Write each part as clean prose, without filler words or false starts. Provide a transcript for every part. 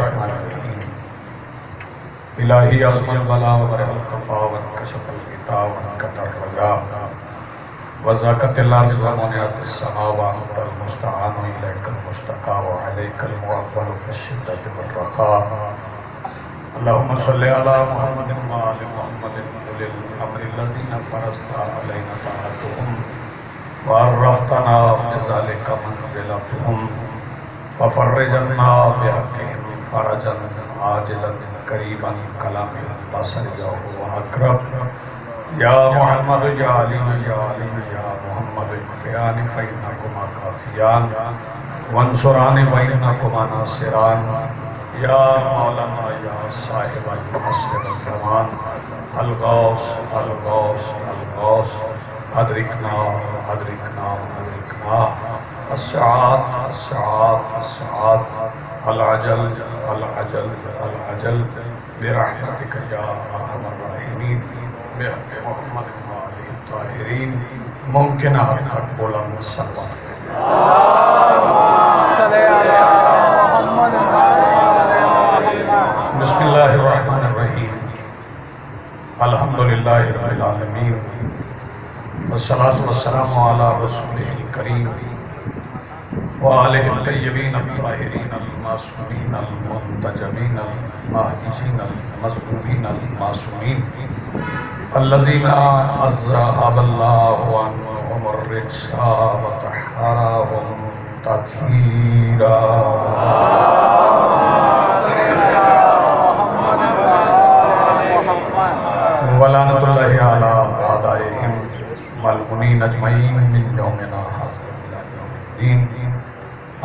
الرحمن الرحیم الہی عظم البلا وبرح الخفا وانکشف الغطاء وانقطع الرجاء وزاقت الارض ومنعت السماء وانت المستعان الیک المشتقى وعلیک المعول فی الشدة والرخاء اللهم صل على محمد وآل محمد أولي الأمر الذين فرضت علينا طاعتهم وعرفتنا بذلك منزلتهم ففرجنا بحقهم فرجا عاجلا قريبا كلام البصر وأقرب يا محمد يا علي يا علي يا محمد اكفياني فإنكما كافيان وانصراني فإنكما ناصران یا مولانا یا صاحب العصر والزمان الغوث الغوث الغوث ادرکنا ادرکنا ادرکنا السعاد السعاد السعاد العجل العجل العجل برحمتک یا ارحم الراحمین بحق محمد وآلہ الطاہرین ممکن حد تک بلند صلوات بسم اللہ الرحمن الرحیم الحمدللہ رب العالمین والصلاة والسلام علی رسولہ الکریم وآلہ الطیبین الطاہرین المعصومین المنتجبین المہدیین المظلومین المعصومین الذین اذھب اللہ عنہم الرجس وطہرہم تطہیرا ولعنت اللہ علی اعدائہم ملعونین اجمعین من یومنا ھذا الی یوم الدین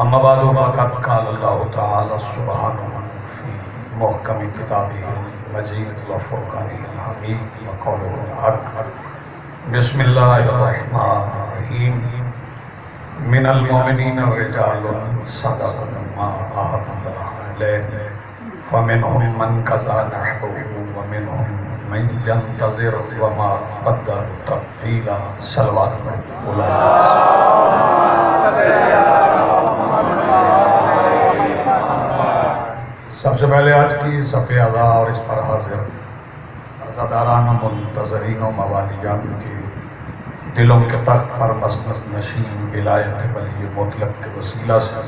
اما بعد فقد قال اللہ تعالی سبحانہ فی محکم کتابہ المجید وفرقانہ الحمید وقولہ الحق بسم اللہ الرحمن الرحیم من المؤمنین الرجال صدقوا ما عاهدوا الله علیہ فمنهم من قضى نحبه ومنهم من ينتظر وما بدل تبدیلا صلوات سب سے پہلے آج کی صفحہ اعضاء اور اس پر حاضر عزاداران و منتظرین و موالیان کی دلوں کے تخت پر مسند نشین ولایت ولی مطلق کے وسیلہ سے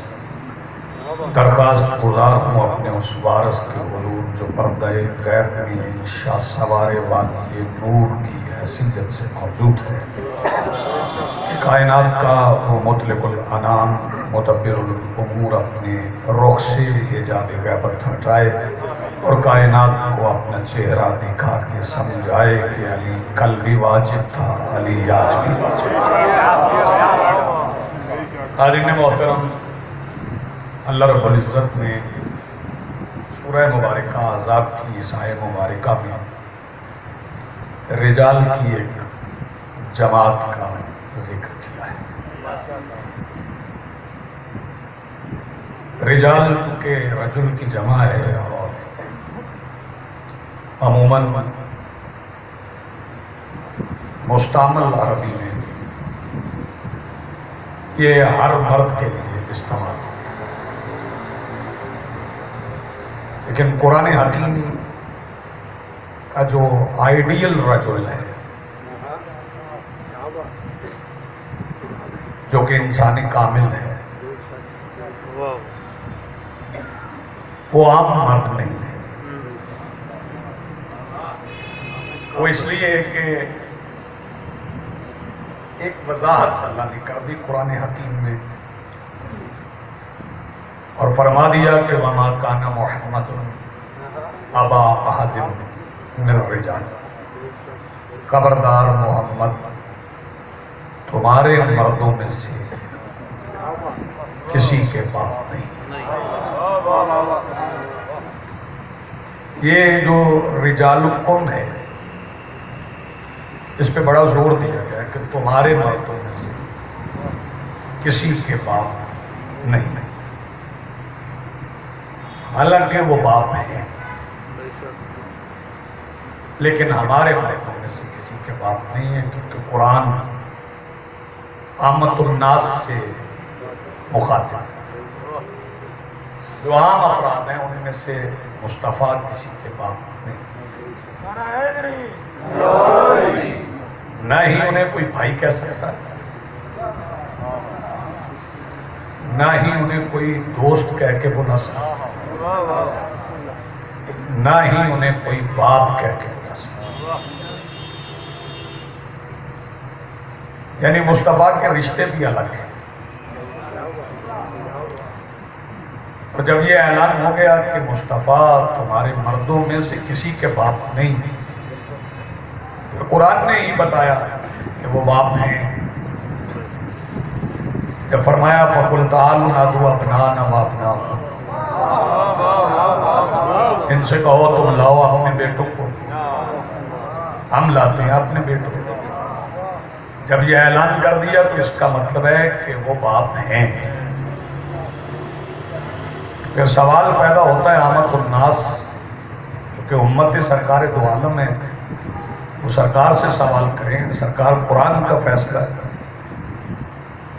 درخواست گزار ہوں اپنے اس وارث کے حضور جو پردہ غیب میں شاہ سوار وادی نور کی حیثیت سے موجود ہے کہ کائنات کا وہ مطلق العنان مدبر الامور اپنے رخ سے حجاب غیبت ہٹائے اور کائنات کو اپنا چہرہ دکھا کے سمجھائے کہ علی کل بھی واجب تھا علی آج بھی واجب تھا۔ حاضرین محترم، اللہ رب العزت نے سورہ مبارکہ احزاب کی اس آیہ مبارکہ میں رجال کی ایک جماعت کا ذکر کیا ہے۔ رجال چونکہ رجل کی جمع ہے اور عموماً مستعمل عربی میں یہ ہر مرد کے لیے استعمال ہے، لیکن قرآن حکیم کا جو آئیڈیل رجل ہے جو کہ انسانی کامل ہے وہ عام مرد نہیں ہے۔ وہ اس لیے کہ ایک وضاحت اللہ نے کر دی قرآن حکیم میں اور فرما دیا کہ وما کان محمد ابا احد من الرجال، خبردار محمد تمہارے مردوں میں سے کسی کے باپ نہیں۔ یہ جو رجالکم ہے اس پہ بڑا زور دیا گیا کہ تمہارے مردوں میں سے کسی کے باپ نہیں، حالانکہ وہ باپ ہیں لیکن ہمارے مردوں میں سے کسی کے باپ نہیں ہے، کیونکہ قرآن عامت الناس سے مخاطب ہے۔ جو عام افراد ہیں ان میں سے مصطفیٰ کسی کے باپ نہیں، نہ ہی انہیں کوئی بھائی کہہ سکتا، نہ ہی انہیں کوئی دوست کہہ کے بلا سکتا، نہ ہی انہیں کوئی باپ کہہ کے بلا سکتا۔ یعنی مصطفیٰ کے رشتے بھی الگ ہیں۔ اور جب یہ اعلان ہو گیا کہ مصطفیٰ تمہارے مردوں میں سے کسی کے باپ نہیں، تو قرآن نے ہی بتایا کہ وہ باپ ہیں۔ جب فرمایا فَقُلْ تَعَالُوا نَدْعُوا أَبْنَاءَنَا وَأَبْنَاءَكُمْ، ان سے کہو تم لاؤ اپنے بیٹوں کو، ہم لاتے ہیں اپنے بیٹوں کو۔ جب یہ اعلان کر دیا تو اس کا مطلب ہے کہ وہ باپ ہیں۔ پھر سوال پیدا ہوتا ہے عامت الناس، کیونکہ امت سرکار دو عالم ہے، وہ سرکار سے سوال کریں۔ سرکار قرآن کا فیصلہ ہے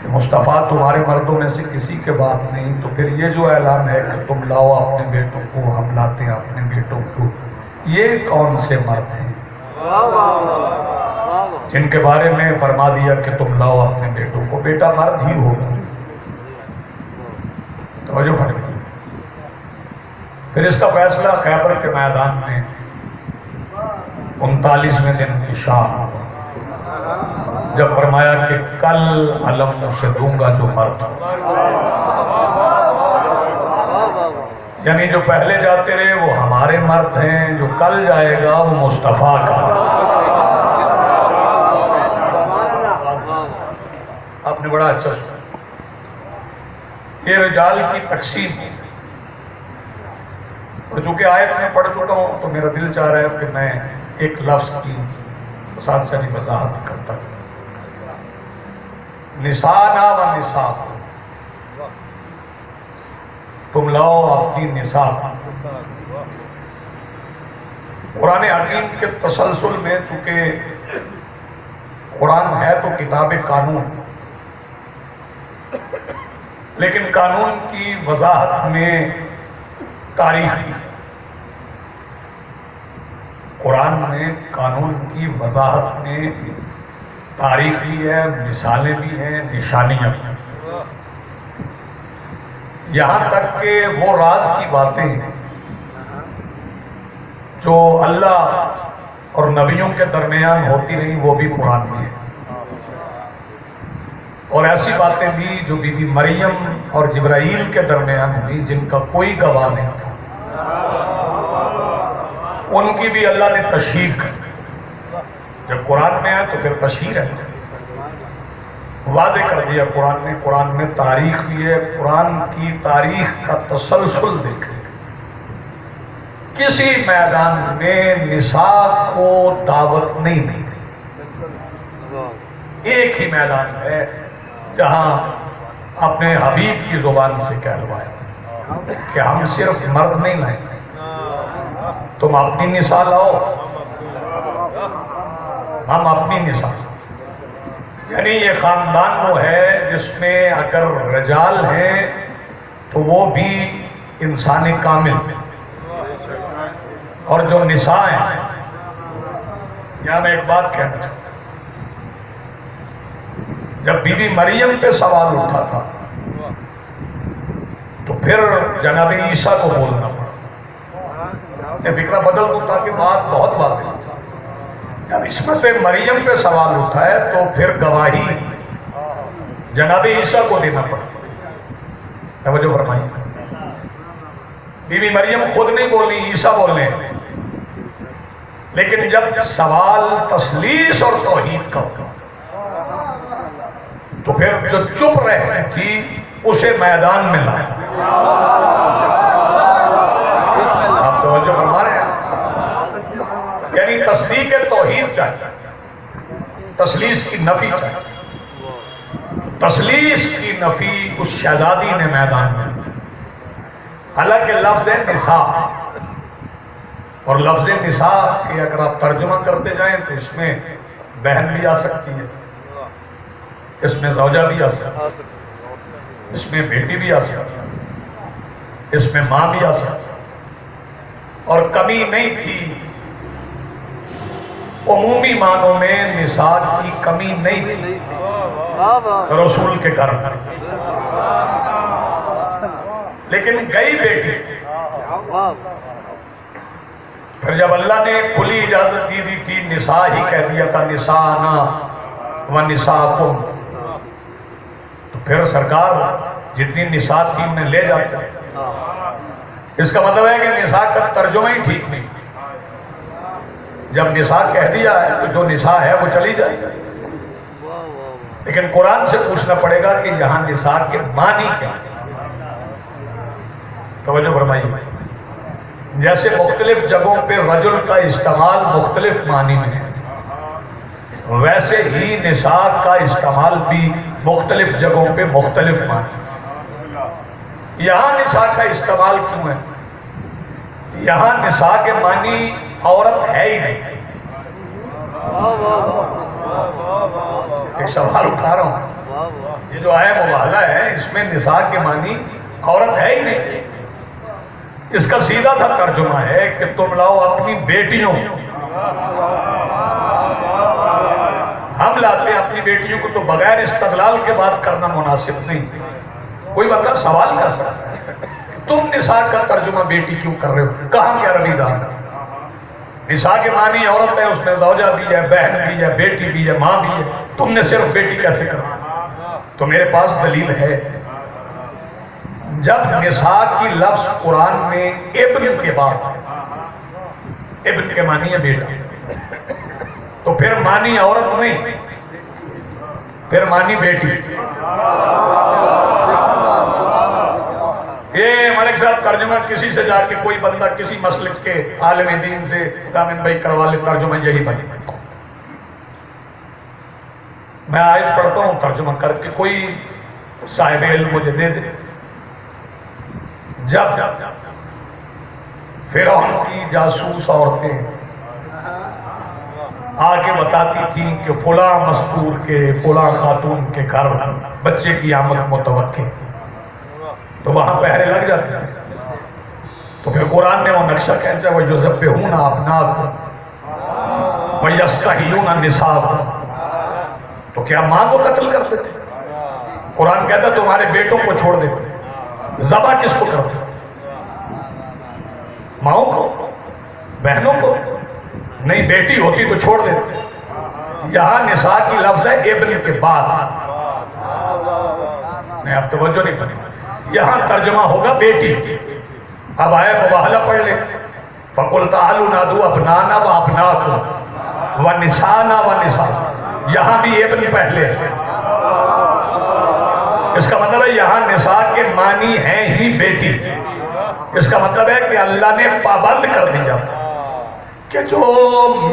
کہ مصطفیٰ تمہارے مردوں میں سے کسی کے باپ نہیں، تو پھر یہ جو اعلان ہے کہ تم لاؤ اپنے بیٹوں کو، ہم لاتے ہیں اپنے بیٹوں کو، یہ کون سے مرد ہیں جن کے بارے میں فرما دیا کہ تم لاؤ اپنے بیٹوں کو؟ بیٹا مرد ہی ہوگا۔ توجہ فرمائیے۔ پھر اس کا فیصلہ خیبر کے میدان میں 39ویں دن کی شام ہوا، جب فرمایا کہ کل علم اسے دوں گا جو مرد ہو۔ یعنی جو پہلے جاتے رہے وہ ہمارے مرد ہیں، جو کل جائے گا وہ مصطفیٰ کا۔ آپ نے بڑا اچھا سنا۔ یہ رجال کی تقسیم، اور چونکہ آیت میں پڑھ چکا ہوں تو میرا دل چاہ رہا ہے کہ میں ایک لفظ کی ساتھ وضاحت کرتا ہوں۔ نسانا و نساء، تم لاؤ اپنی نساء۔ قرآن حکیم کے تسلسل میں، چونکہ قرآن ہے تو کتاب قانون، لیکن قانون کی وضاحت میں تاریخ بھی ہے۔ قرآن میں قانون کی وضاحت میں تاریخ بھی ہے، مثالیں بھی ہیں، نشانیاں بھی ہیں۔ یہاں تک کہ وہ راز کی باتیں جو اللہ اور نبیوں کے درمیان ہوتی رہی وہ بھی قرآن میں ہیں، اور ایسی باتیں بھی جو بی بی مریم اور جبرائیل کے درمیان ہوئی جن کا کوئی گواہ نہیں تھا، ان کی بھی اللہ نے تشہیر کی۔ جب قرآن میں ہے تو پھر تشہیر ہے، وعدے کر دیا قرآن نے۔ قرآن میں تاریخ بھی ہے، قرآن کی تاریخ کا تسلسل دیکھ لیں۔ کسی میدان میں نساء کو دعوت نہیں دی گئی، ایک ہی میدان ہے جہاں اپنے حبیب کی زبان سے کہلوایا کہ ہم صرف مرد نہیں لائیں، تم اپنی نساء لاؤ، ہم اپنی نساء۔ یعنی یہ خاندان وہ ہے جس میں اگر رجال ہیں تو وہ بھی انسان کامل، اور جو نساء ہیں، یہاں میں ایک بات کہنا چاہتا ہوں، جب بی بی مریم پہ سوال اٹھا تھا تو پھر جناب عیسیٰ کو بولنا پڑا۔ یہ فکرہ بدل دوں تاکہ بات بہت واضح ہے۔ جب عصمت مریم پہ سوال اٹھا ہے تو پھر گواہی جناب عیسیٰ کو دینا پڑا۔ توجہ فرمائیے، بی بی مریم خود نہیں بولنی، عیسیٰ بولنے ہیں۔ لیکن جب سوال تثلیث اور توحید کا ہوتا تو پھر جو چپ رہتی تھی اسے میدان میں لائے۔ آپ توجہ فرما رہے ہیں؟ یعنی تصدیق توحید چاہیے، تثلیث کی نفی چاہیے۔ تثلیث کی نفی اس شہزادی نے میدان میں، حالانکہ لفظ ہے نساء، اور لفظ نساء کہ اگر آپ ترجمہ کرتے جائیں تو اس میں بہن بھی آ سکتی ہے، اس میں زوجہ بھی آ سکتی ہے، اس میں بیٹی بھی آ سکتی ہے، اس میں ماں بھی آ سکتی ہے۔ اور کمی نہیں تھی، عمومی معنوں میں نساء کی کمی نہیں تھی رسول کے گھر میں، لیکن گئی بیٹی۔ پھر جب اللہ نے کھلی اجازت دی تھی، نساء ہی کہہ دیا تھا، نساءنا و نساءکم، تو پھر سرکار جتنی نساء تھی انہیں لے جاتے ہیں۔ اس کا مطلب ہے کہ نساء کا ترجمہ ہی ٹھیک نہیں، جب نساء کہہ دیا ہے تو جو نساء ہے وہ چلی جائے گی، لیکن قرآن سے پوچھنا پڑے گا کہ یہاں نساء کے معنی کیا؟ توجہ فرمائیے۔ جیسے مختلف جگہوں پہ رجل کا استعمال مختلف معنی میں ہے، ویسے ہی نساء کا استعمال بھی مختلف جگہوں پہ مختلف معنی۔ یہاں نساء کا استعمال کیوں ہے؟ یہاں نساء کے معنی عورت ہے ہی نہیں۔ ایک سوال اٹھا رہا ہوں، یہ جو آئے مباہلہ ہے اس میں نساء کے معنی عورت ہے ہی نہیں۔ اس کا سیدھا سا ترجمہ ہے کہ تم لاؤ اپنی بیٹیوں، ہم لاتے ہیں اپنی بیٹیوں کو، تو بغیر استدلال کے بات کرنا مناسب نہیں۔ کوئی بندہ سوال کر سکتا ہے تم نساء کا ترجمہ بیٹی کیوں کر رہے ہو؟ کہاں کیا روی دان؟ نساء کے معنی عورت ہے، اس میں زوجہ بھی ہے، بہن بھی ہے، بیٹی بھی ہے، ماں بھی ہے، تم نے صرف بیٹی کیسے کر؟ تو میرے پاس دلیل ہے۔ جب نساء کی لفظ قرآن میں ابن کے بعد، ابن کے معنی ہے بیٹا، تو پھر معنی عورت نہیں، پھر معنی بیٹی۔ یہ ملک صاحب ترجمہ کسی سے جا کے کوئی بندہ کسی مسلک کے عالم دین سے دامن بھائی کروا لے، ترجمہ یہی بنے۔ میں آیت پڑھتا ہوں ترجمہ کر کے، کوئی صاحب علم مجھے دے دے۔ جب فرعون کی جاسوس عورتیں آگے بتاتی تھیں کہ فلاں مستور کے، فلاں خاتون کے گھر بچے کی آمد متوقع، تو وہاں پہرے لگ جاتے تھے۔ تو پھر قرآن نے وہ نقشہ کھینچا، وَيُذَبِّحُونَ أَبْنَاءَكُمْ وَيَسْتَحْيُونَ نِسَاءَكُمْ، تو کیا ماں کو قتل کرتے تھے؟ قرآن کہتا تمہارے بیٹوں کو چھوڑ دیتے، ذبح کس کو کرتے؟ ماؤں کو، بہنوں کو نہیں، بیٹی ہوتی تو چھوڑ دیتے۔ یہاں نساء کی لفظ ہے ابن کے بعد، نہیں اب توجہ نہیں کریں، یہاں ترجمہ ہوگا بیٹی۔ اب آئے مباہلہ پڑھ لیں، فَقُلْ تَعَالُوا نَادُوا أَبْنَاءَنَا وَأَبْنَاءَكُمْ وَنِسَاءَنَا وَنِسَاءَكُمْ، یہاں بھی ابن پہلے۔ اس کا مطلب ہے یہاں نساء کے معنی ہیں ہی بیٹی۔ اس کا مطلب ہے کہ اللہ نے پابند کر دیا تھا کہ جو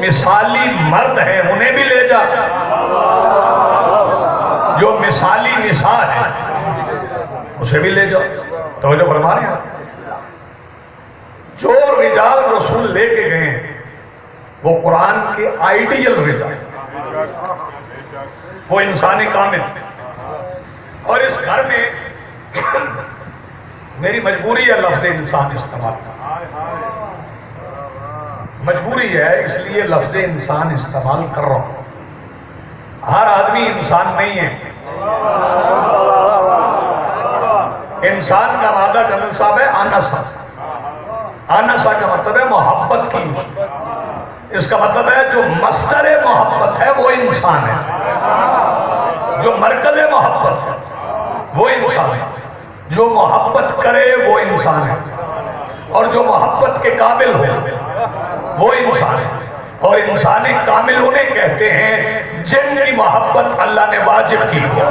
مثالی مرد ہیں انہیں بھی لے جا، جو مثالی نساء ہیں اسے بھی لے جاؤ۔ توجہ فرما رہے ہیں؟ جو رجال رسول لے کے گئے ہیں وہ قرآن کے آئیڈیل رجال، وہ انسان کامل۔ اور اس گھر میں میری مجبوری ہے لفظ انسان استعمال کرنا، مجبوری ہے، اس لیے لفظ انسان استعمال کر رہا ہوں۔ ہر آدمی انسان نہیں ہے۔ انسان کا مادہ کا نصاب ہے آنسا، آنسا کا مطلب ہے محبت کی۔ اس کا مطلب ہے جو مصدر محبت ہے وہ انسان ہے، جو مرکز محبت ہے وہ انسان ہے، جو محبت کرے وہ انسان ہے، اور جو محبت کے قابل ہو وہ انسان ہے۔ اور انسان کامل انہیں کہتے ہیں جن کی محبت اللہ نے واجب کی ہے۔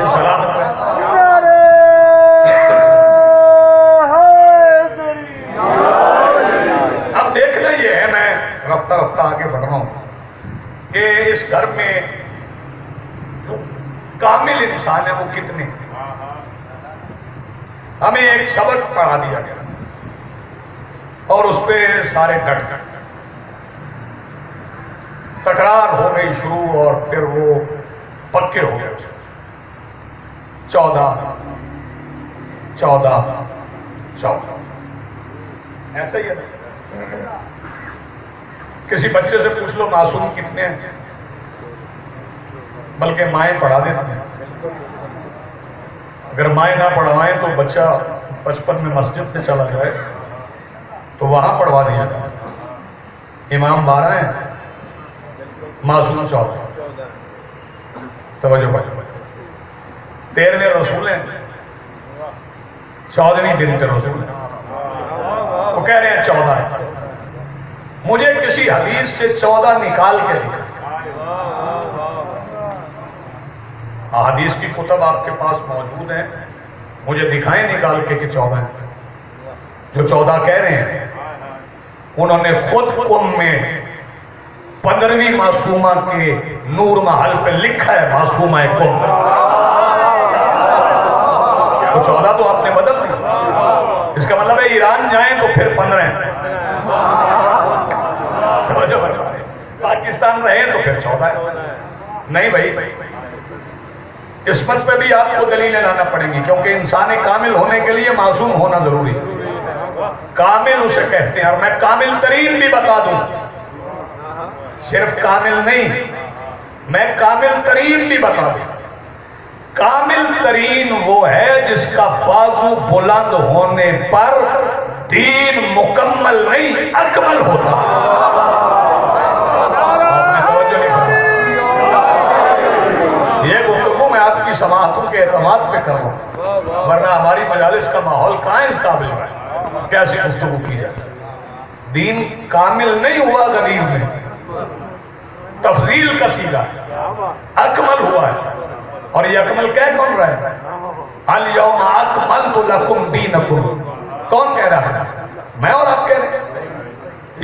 سلامت ہے۔ اب دیکھنا یہ ہے، میں رفتہ رفتہ آگے بڑھ رہا ہوں کہ اس گھر میں جو کامل انسان ہے وہ کتنے ہیں۔ ہمیں ایک سبق پڑھا دیا گیا اور اس پہ سارے ڈٹ گئے، تکرار ہو گئی شروع اور پھر وہ پکے ہو گئے۔ 14 ایسا ہی ہے. کسی بچے سے پوچھ لو معصوم کتنے ہیں، بلکہ مائیں پڑھا دیتی ہیں. اگر مائیں نہ پڑھوائیں تو بچہ بچپن میں مسجد میں چلا جائے تو وہاں پڑھوا دیا جائے. امام 12 ہیں، معصوم 14. توجہ بھائی، 13ویں رسول ہیں، 14ویں بنت رسول ہیں. وہ کہہ رہے ہیں 14 ہے. مجھے کسی حدیث سے 14 نکال کے دکھا. حدیث کی کتب آپ کے پاس موجود ہیں، مجھے دکھائیں نکال کے کہ 14 ہیں. جو 14 کہہ رہے ہیں انہوں نے خود قم میں 15ویں معصومہ کے نور محل پہ لکھا ہے معصومہ قم. تو 14 تو آپ نے بدل دی. اس کا مطلب ہے ایران جائیں تو پھر 15 ہیں، پاکستان رہیں تو پھر 14 ہے. نہیں بھائی، قسمت پہ بھی آپ کو دلیلیں لانا پڑیں گی، کیونکہ انسان کامل ہونے کے لیے معصوم ہونا ضروری ہے. کامل اسے کہتے ہیں. اور میں کامل ترین بھی بتا دوں، صرف کامل نہیں، میں کامل ترین بھی بتا دوں. کامل ترین وہ ہے جس کا بازو بلند ہونے پر دین مکمل نہیں اکمل ہوتا. آپ نے توجہ نہیں فرمائی. یہ گفتگو میں آپ کی سماعتوں کے اعتماد پہ کر رہا ہوں، ورنہ ہماری مجالس کا ماحول کہاں اس قابل ہے کیسی گفتگو کی جائے. دین کامل نہیں ہوا غریب میں، تفضیل کا سیدھا اکمل ہوا ہے. اور یہ اکمل کہہ کون رہا ہے؟ الیوم اکملت لکم دینکم. کون کہہ رہا ہے؟ میں اور آپ کہہ رہے ہیں.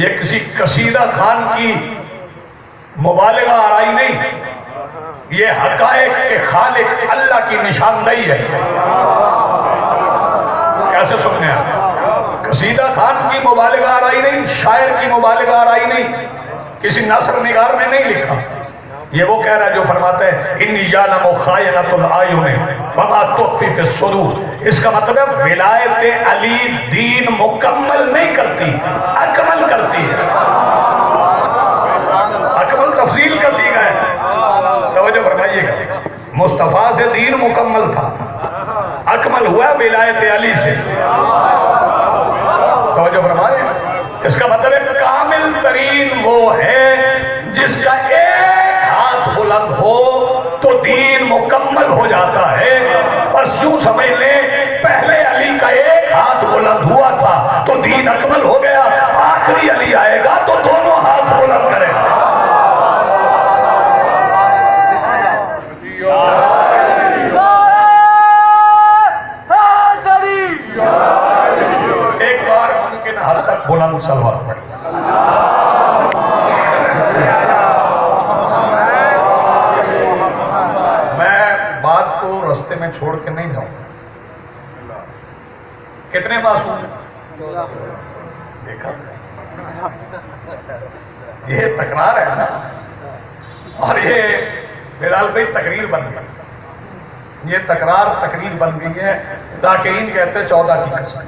یہ کسی قصیدہ خان کی مبالغہ آرائی نہیں، یہ حقائق کے خالق اللہ کی نشاندہی ہے. کیسے سننے آپ؟ قصیدہ خان کی مبالغہ آرائی نہیں، شاعر کی مبالغہ آرائی نہیں، کسی نثر نگار میں نہیں لکھا. یہ وہ کہہ رہا ہے جو فرماتا ہے انی یعلم خائنۃ الاعین وما تخفی فی الصدور. اس کا مطلب ہے ولایت علی دین مکمل نہیں کرتی، اکمل کرتی ہے. اکمل تفصیل کا صیغہ ہے. توجہ فرمائیے گا. مصطفیٰ سے دین مکمل تھا، اکمل ہوا ولایت علی سے. توجہ فرمائیے. اس کا مطلب ہے کامل ترین وہ ہے جس کا ایک ہاتھ بلند ہو تو دین مکمل ہو جاتا ہے. بس یوں سمجھ لیں پہلے علی کا ایک ہاتھ بلند ہوا تھا تو دین اکمل ہو گیا. آخری علی آئے گا تو دونوں ہاتھ بلند کرے گا. ایک بار ممکن حد تک بلند سلوات پڑے. رستے میں چھوڑ کے نہیں جاؤں. کتنے معصوم ہیں؟ دیکھا یہ تکرار ہے نا. اور یہ بلال بھائی تقریر بن گئی. یہ تکرار تقریر بن گئی ہے. ذاکرین کہتے ہیں 14 کی قسم.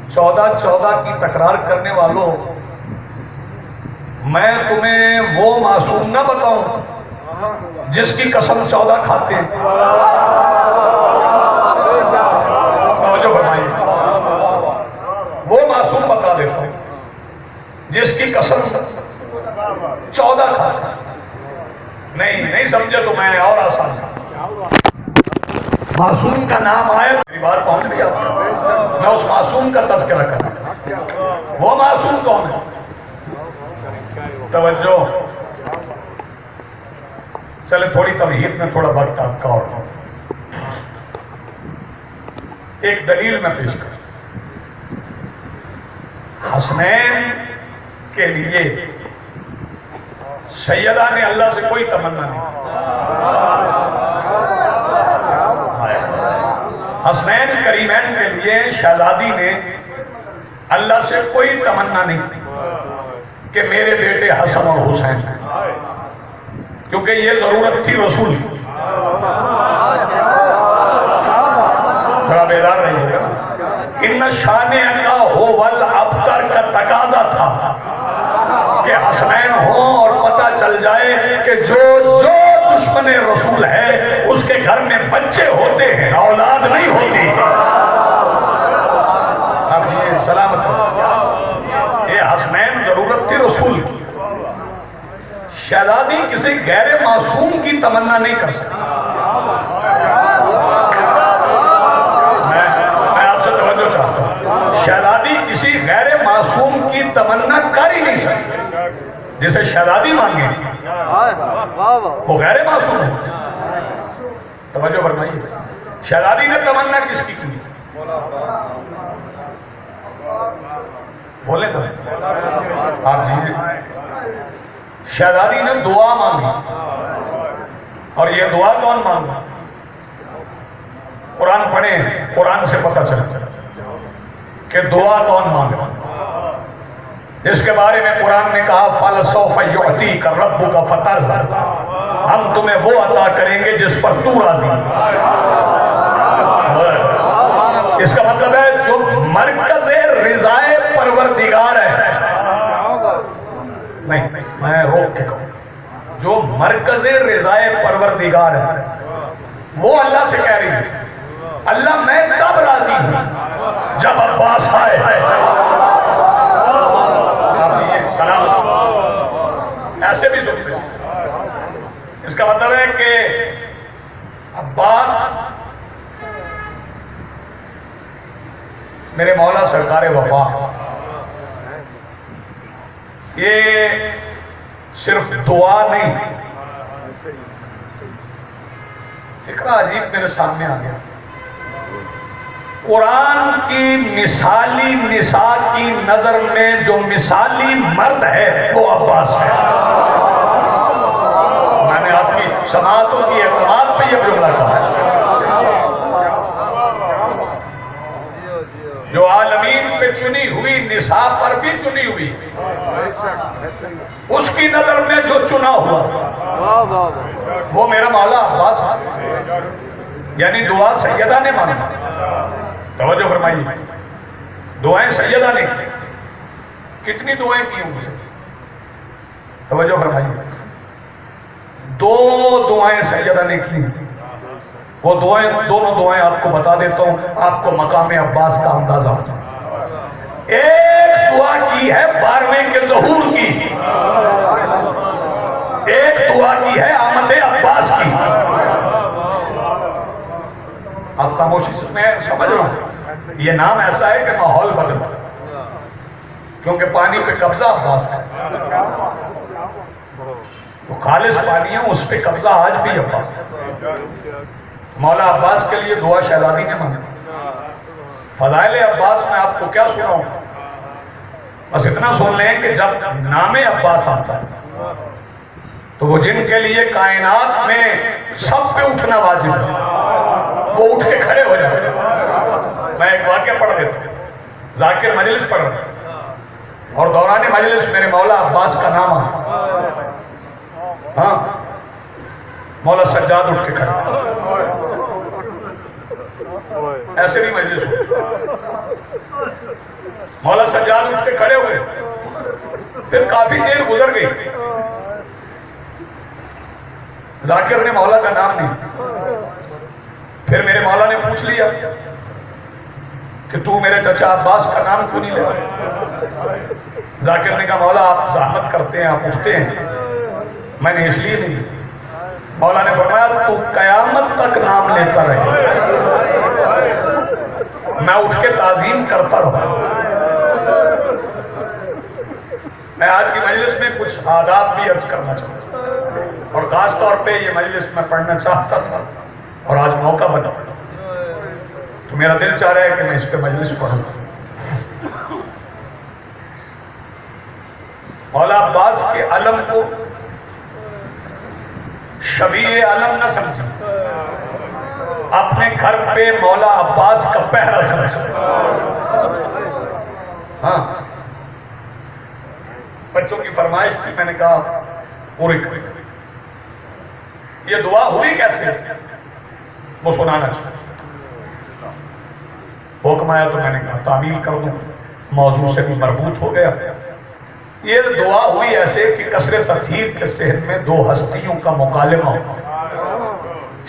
14 کی تکرار کرنے والوں، میں تمہیں وہ معصوم نہ بتاؤں جس کی قسم 14 کھاتے ہیں. توجہ فرمائیے. وہ معصوم بتا دیتا ہوں جس کی قسم 14 کھاتے ہیں. نہیں سمجھے تو میں اور آسان معصوم کا نام آئے میری بات پہنچ گئی آپ کو. میں اس معصوم کا تذکرہ کروں. وہ معصوم کون ہے؟ توجہ. چلے تھوڑی تمہید میں تھوڑا وقت آپ کا اور ایک دلیل میں پیش کروں. حسنین کے لیے سیدہ نے اللہ سے کوئی تمنا نہیں. حسنین کریمین کے لیے شہزادی نے اللہ سے کوئی تمنا نہیں کہ میرے بیٹے حسن اور حسین، کیونکہ یہ ضرورت تھی رسول. ذرا بیدار رہی. ان شانئک ھو الابتر کا تقاضا تھا کہ حسنین ہوں اور پتہ چل جائے کہ جو دشمن رسول ہے اس کے گھر میں بچے ہوتے ہیں، اولاد نہیں ہوتی۔ اب یہ سلامت ہو، یہ حسنین ضرورت تھی رسول کی۔ شہزادی کسی غیر معصوم کی تمنا نہیں کر سکتی۔ میں آپ سے توجہ چاہتا ہوں، شہزادی کسی غیر معصوم کی تمنا کر ہی نہیں سکتی۔ جسے شہزادی مانگے وہ غیر معصوم ہے۔ توجہ فرمائیے، شہزادی نے تمنا کس کی کی؟ بولے تو آپ جی، شہزادی نے دعا مانگی، اور یہ دعا کون مانگا؟ قرآن پڑھیں، قرآن سے پتہ چلا کہ دعا کون مانگا، جس کے بارے میں قرآن نے کہا فَلَسَوْفَ يُعْتِيكَ رَبُّكَ فَتَرْضَىٰ، ہم تمہیں وہ عطا کریں گے جس پر تو راضی۔ اس کا مطلب ہے جو مرکز رضائے پروردگار ہے، نہیں میں روک کے کہوں، جو مرکز رضائے پروردگار ہے وہ اللہ سے کہہ رہی ہے اللہ میں تب راضی ہوں جب عباس آئے۔ ایسے بھی سنتے ہیں، اس کا مطلب ہے کہ عباس میرے مولا سرکار وفا، یہ صرف دعا نہیں، فکرہ عجیب میرے سامنے آ گیا۔ قرآن کی مثالی نساء کی نظر میں جو مثالی مرد ہے وہ عباس ہے۔ میں نے آپ کی سماعتوں کی اعتماد پہ یہ جملہ کہا ہے، جو عالمین پہ چنی ہوئی نساء پر بھی چنی ہوئی، اس کی نظر میں جو چنا ہوا وہ میرا مولا عباس ہے، یعنی دعا سیدہ نے مانگی۔ توجہ فرمائیے، دعائیں سیدہ نے کی، کتنی دعائیں کی ہوں گی؟ توجہ فرمائیے، 2 دعائیں سیدہ نے کی۔ وہ دعائیں، دونوں دعائیں آپ کو بتا دیتا ہوں، آپ کو مقام عباس کا اندازہ ہو جائے۔ ایک دعا کی ہے 12ویں کے ظہور کی، ایک دعا کی ہے آمد عباس کی۔ آپ خاموشی سے میں سمجھ رہا ہوں، یہ نام ایسا ہے کہ ماحول بدلتا، کیونکہ پانی پہ قبضہ عباس ہے، وہ خالص پانی ہے، اس پہ قبضہ آج بھی عباس ہے۔ مولا عباس کے لیے دعا شہزادی نے مانگی۔ فضائل عباس میں آپ کو کیا سناؤں، بس اتنا سن لیں کہ جب نام عباس آتا ہے تو وہ جن کے لیے کائنات میں سب پہ اٹھنا واجب ہے وہ اٹھ کے کھڑے ہو جاتے ہیں۔ میں ایک واقعہ پڑھ دیتا ہوں، ذاکر مجلس پڑھ رہا ہوں اور دوران مجلس میرے مولا عباس کا نام آیا، ہاں مولا سجاد اٹھ کے کھڑے، ایسے بھی مجلس ہوئی، مولا سجاد اٹھ کے کھڑے ہوئے، پھر کافی دیر گزر گئی، ذاکر نے مولا کا نام نہیں، پھر میرے مولا نے پوچھ لیا کہ تو میرے چچا عباس کا نام کیوں نہیں لے؟ ذاکر نے کہا مولا آپ زحمت کرتے ہیں، آپ اٹھتے ہیں، میں نے اس لیے نہیں۔ مولا نے فرمایا تو قیامت تک نام لیتا رہے، میں اٹھ کے تعظیم کرتا رہا۔ میں آج کی مجلس میں کچھ آداب بھی عرض کرنا چاہتا ہوں، اور خاص طور پہ یہ مجلس میں پڑھنا چاہتا تھا اور آج موقع بنا تو میرا دل چاہ رہا ہے کہ میں اس پہ مجلس پڑھوں۔ مولا عباس کے علم کو شبیہ علم نہ سمجھیں، اپنے گھر پہ مولا عباس کا پہرا سمجھیں۔ ہاں بچوں کی فرمائش تھی، میں نے کہا پوری کر۔ یہ دعا ہوئی کیسے وہ سنانا چاہتا۔ حکم آیا تو میں نے کہا تعمیل کر دوں، موضوع سے بھی مربوط ہو گیا۔ یہ دعا ہوئی ایسے کہ قصر تطہیر کے صحن میں دو ہستیوں کا مکالمہ ہوا،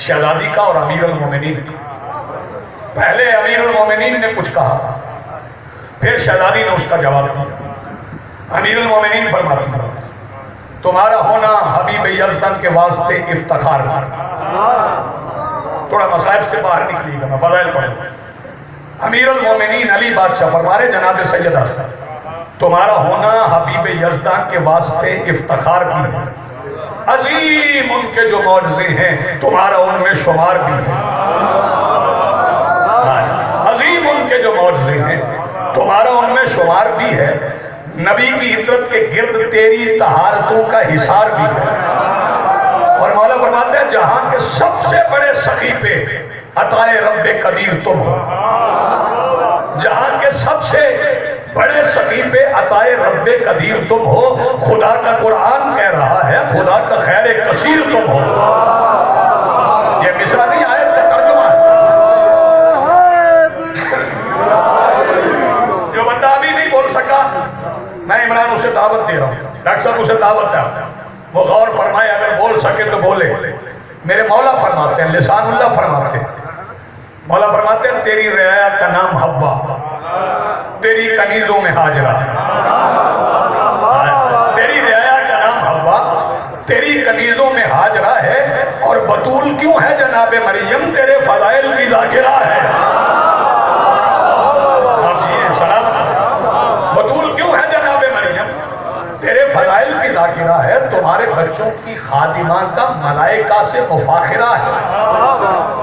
شہزادی کا اور امیر المومنین کا۔ پہلے امیر المومنین نے کچھ کہا، پھر شہزادی نے اس کا جواب دیا۔ امیر المومنین فرماتی ہیں تمہارا ہونا حبیب یزدان کے واسطے افتخار ہے۔ تھوڑا مصائب سے باہر نکلی گا، میں فضائل پڑھوں۔ امیر المومنین علی بادشاہ فرما رہے جناب سیدہ سے تمہارا ہونا حبیب یزدان کے واسطے افتخار بھی ہے، عظیم ان کے جو معجزے ہیں تمہارا ان میں شمار بھی ہے، عظیم ان کے جو معجزے ہیں تمہارا ان میں شمار بھی ہے، نبی کی عطرت کے گرد تیری طہارتوں کا حصار بھی ہے۔ اور مولا فرماتے ہیں جہاں کے سب سے بڑے سخی پہ عطائے رب قدیر تم ہو، جہاں کے سب سے بڑے سخی پہ عطائے رب قدیر تم ہو، خدا کا قرآن کہہ رہا ہے خدا کا خیر کثیر تم ہو۔ یہ مصرع نہیں آیت کا ترجمہ ہے۔ جو بندہ ابھی نہیں بول سکا میں عمران اسے دعوت دے رہا ہوں، ڈاکٹر صاحب اسے دعوت ہے، وہ غور فرمائے، اگر بول سکے تو بولے۔ میرے مولا فرماتے ہیں، لسان اللہ فرماتے ہیں، مولا فرماتے ہیں تیری رعایا کا نام حوا، تیری کنیزوں میں حاجرہ ہے۔ تیری رعایا کا نام حوا، تیری کنیزوں میں حاجرہ ہے، اور بطول کیوں ہے جناب مریم تیرے فضائل کی ذاکرہ ہے۔ آپ یہ سلامت بطول کیوں ہے جناب مریم تیرے فضائل کی ذاکرہ ہے، تمہارے بچوں کی خادمہ کا ملائکہ سے مفاخرہ ہے۔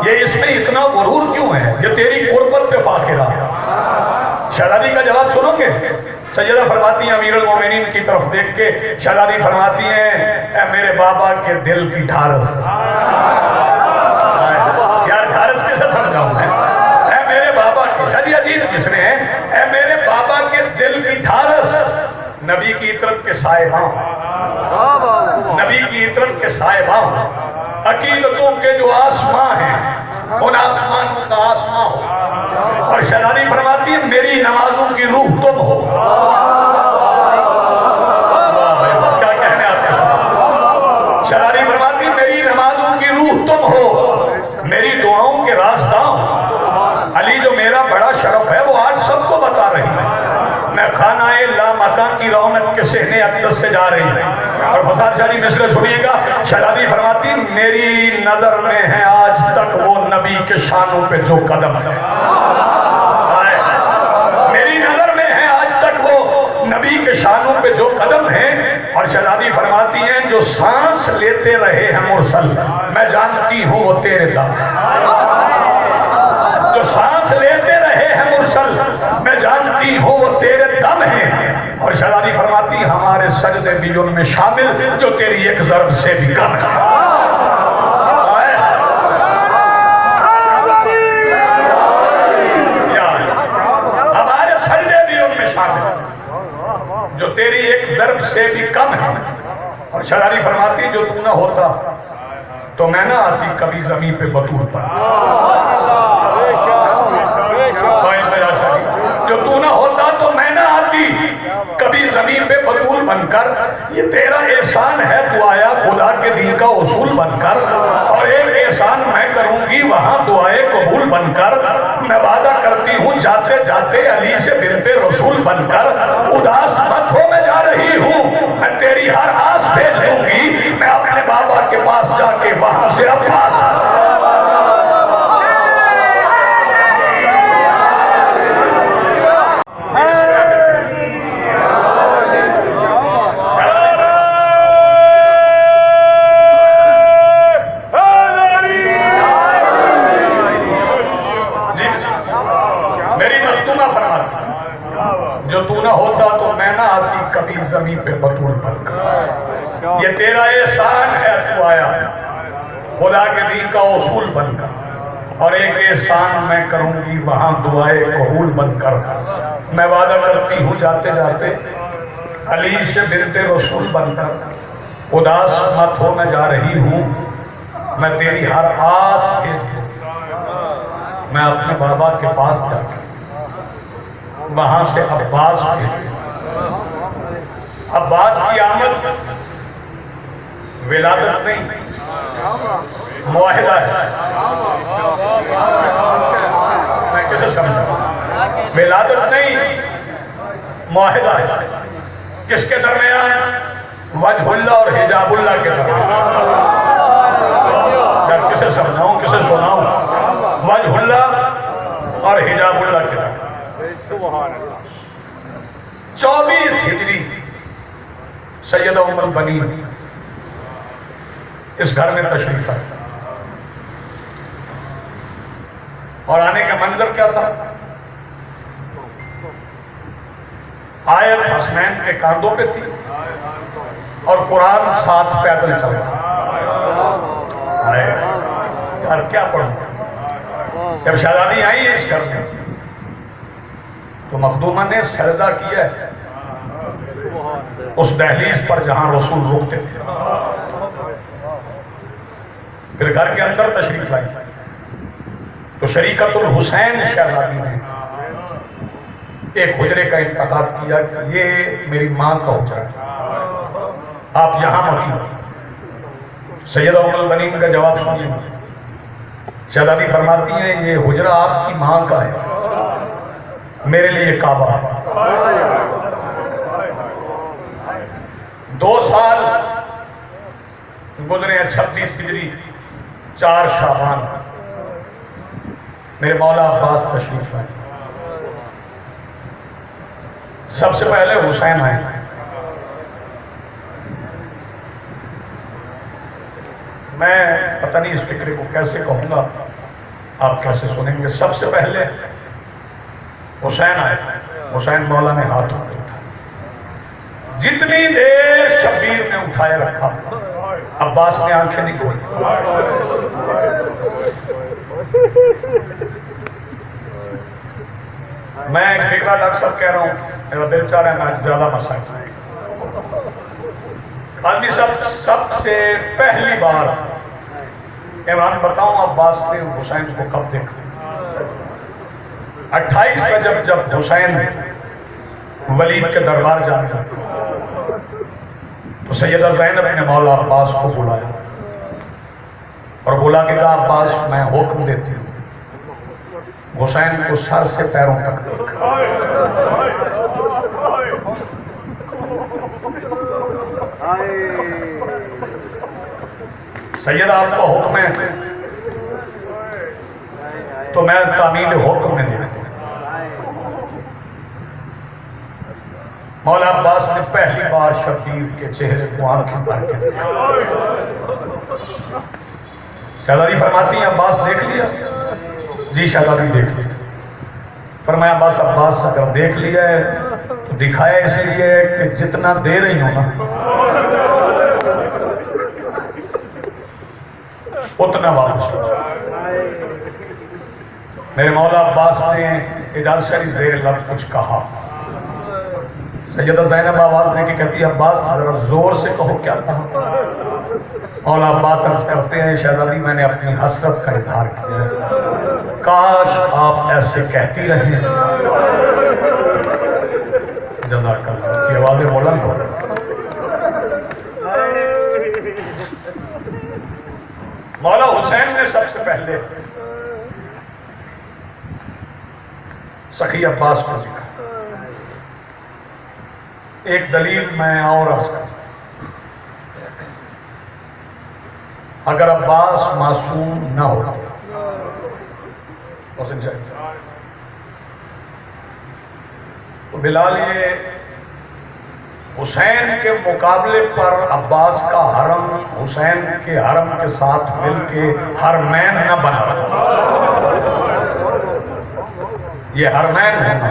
یہ اس میں اتنا غرور کیوں ہے؟ یہ تیری قربت پہ فاخرہ ہے۔ شہزادی کا جواب سنو گے؟ سیدہ فرماتی ہیں امیر المومنین کی طرف دیکھ کے، شہزادی فرماتی ہیں اے میرے بابا کے دل کی ڈھارس۔ یار ڈھارس کیسے سمجھاؤں میں؟ اے میرے بابا کے، شادی عجیب کس نے ہے، اے میرے بابا کے دل کی ڈھارس، نبی کی عطرت کے سائباں، نبی کی عطرت کے سائباں، عقیدتوں کے جو آسماں ہیں ان آسمانوں کا آسماں ہو، اور شہزادی فرماتی ہے میری نمازوں کی روح تم ہو۔ کیا کہنے آپ کے ساتھ؟ شہزادی فرماتی ہے میری نمازوں کی روح تم ہو، میری دعاؤں کے رازداں ہو۔ علی جو میرا بڑا شرف ہے وہ آج سب کو بتا رہی ہے، میں خانہ لامکان کی رونق کے صحن اقدس سے جا رہی ہوں۔ اور فساد شاہی مصرع سنیے گا، شہزادی فرماتی میری نظر میں ہے آج تک وہ نبی کے شانوں پہ جو قدم ہے، میری نظر میں ہے آج تک وہ نبی کے شانوں پہ جو قدم ہیں۔ اور شہزادی فرماتی ہیں جو سانس لیتے رہے ہیں مرسل میں جانتی ہوں وہ تیرے دم، جو سانس لیتے رہے ہیں مرسل میں جانتی ہوں وہ تیرے دم ہیں۔ اور شہزادی فرماتی ہمارے سجدے بھی ان میں شامل جو تیری ایک ضرب سے بھی کم ہے۔ ہمارے سجدے بھی ان میں شامل جو تیری ایک ضرب سے بھی کم ہے۔ اور شہزادی فرماتی جو تو نہ ہوتا تو میں نہ آتی کبھی زمین پہ بطول پر، جو تو نہ ہوتا تو میں نہ آتی کبھی زمین پہ بطول بن کر، یہ تیرا احسان ہے تو آیا خدا کے دین کا اصول بن کر، اور ایک احسان میں کروں گی وہاں دعائے قبول بن کر، میں وعدہ کرتی ہوں جاتے جاتے علی سے بنت رسول بن کر، اداس مت ہو میں جا رہی ہوں، میں تیری ہر آس بھیج دوں گی، میں اپنے بابا کے پاس جا کے وہاں سے عباس جو تو نہ ہوتا تو میں نہ آتی کبھی زمین پہ بطول بن کر، یہ تیرا احسان ہے تو آیا خدا کے دین کا اصول بن کر، اور ایک احسان میں کروں گی وہاں دعائے قبول بن کر، میں وعدہ کرتی ہوں جاتے جاتے علی سے بنت رسول بن کر، اداس مت ہو میں جا رہی ہوں، میں تیری ہر آس کے میں اپنے بابا کے پاس جا کے وہاں سے عباس بھیجے۔ عباس کی آمد ولادت نہیں، معاہدہ ہے۔ میں کسے سمجھا؟ ولادت نہیں، معاہدہ ہے۔ کس کے درمیان؟ وجہ اللہ اور حجاب اللہ کے درمیان۔ میں کسے سمجھاؤں، کسے سناؤں؟ وجہ اللہ اور حجاب اللہ کے درمیان۔ 24 ہجری سیدہ ام البنین اس گھر میں تشریف آئی، اور آنے کا منظر کیا تھا؟ آیت حسنین کے کاندھوں پہ تھی اور قرآن ساتھ پیدل چلتا۔ یار کیا پڑھوں؟ جب شہزادی آئی اس گھر میں تو مخدومہ نے سجدہ کیا ہے اس دہلیز پر جہاں رسول رکتے تھے۔ پھر گھر کے اندر تشریف آئی تو شریکت الحسین شہزادی نے ایک حجرے کا انتخاب کیا کہ یہ میری ماں کا حجرہ ہے، آپ یہاں مت ہو۔ سیدہ ام البنین کا جواب سنیے۔ شہزادی فرماتی ہیں یہ حجرہ آپ کی ماں کا ہے، میرے لیے کعبہ ہے۔ 2 سال گزرے ہیں، 26 ہجری 4 شعبان میرے مولا عباس تشریف لائے۔ سب سے پہلے حسین آئے۔ میں پتہ نہیں اس فکرے کو کیسے کہوں گا، آپ کیسے سنیں گے۔ سب سے پہلے حسین آئے۔ حسین مولا نے ہاتھ اٹھایا، جتنی دیر شبیر نے اٹھائے رکھا عباس نے آنکھیں نہیں کھولی۔ میں ایک فکرہ ڈاکٹر صاحب کہہ رہا ہوں، میرا دل چاہ رہا ہے میں زیادہ مسائل آدمی سب سے پہلی بار عمران بتاؤں عباس نے حسین کو کب دیکھا؟ 28 رجب جب حسین ولید کے دربار جانے لگا تو سیدہ زینب نے مولا عباس کو بلایا اور بلا کے کہا عباس میں حکم دیتی ہوں حسین کو سر سے پیروں تک دیکھا۔ سیدہ آپ کا حکم ہے تو میں تعمیل حکم میں دیکھتا ہوں۔ مولا عباس نے پہلی بار شبیر کے چہرے کو آنکھیں بھر کے دیکھا۔ شہزادی فرماتی ہیں عباس دیکھ لیا؟ جی شہزادی دیکھ لیا۔ فرمایا بس عباس اگر دیکھ لیا ہے تو دکھایا اس لیے کہ جتنا دے رہی ہوں نا اتنا واپس میرے مولا عباس نے اجازت شریف زیر لب کچھ کہا۔ سیدہ زینب آواز دے کے کہتی ہے عباس ذرا زور سے کہو کیا کہا؟ مولا عباس عرض کرتے ہیں شہزادی میں نے اپنی حسرت کا اظہار کیا ہے، کاش آپ ایسے کہتی رہیں۔ جزاک اللہ کی آوازیں بلند ہو۔ مولا حسین نے سب سے پہلے سخی عباس کو ذکر ایک دلیل میں اور عرض کر سکتا اگر عباس معصوم نہ ہوتے تو بلال یہ حسین کے مقابلے پر عباس کا حرم حسین کے حرم کے ساتھ مل کے حرمین نہ بنا تھا۔ یہ حرمین ہونا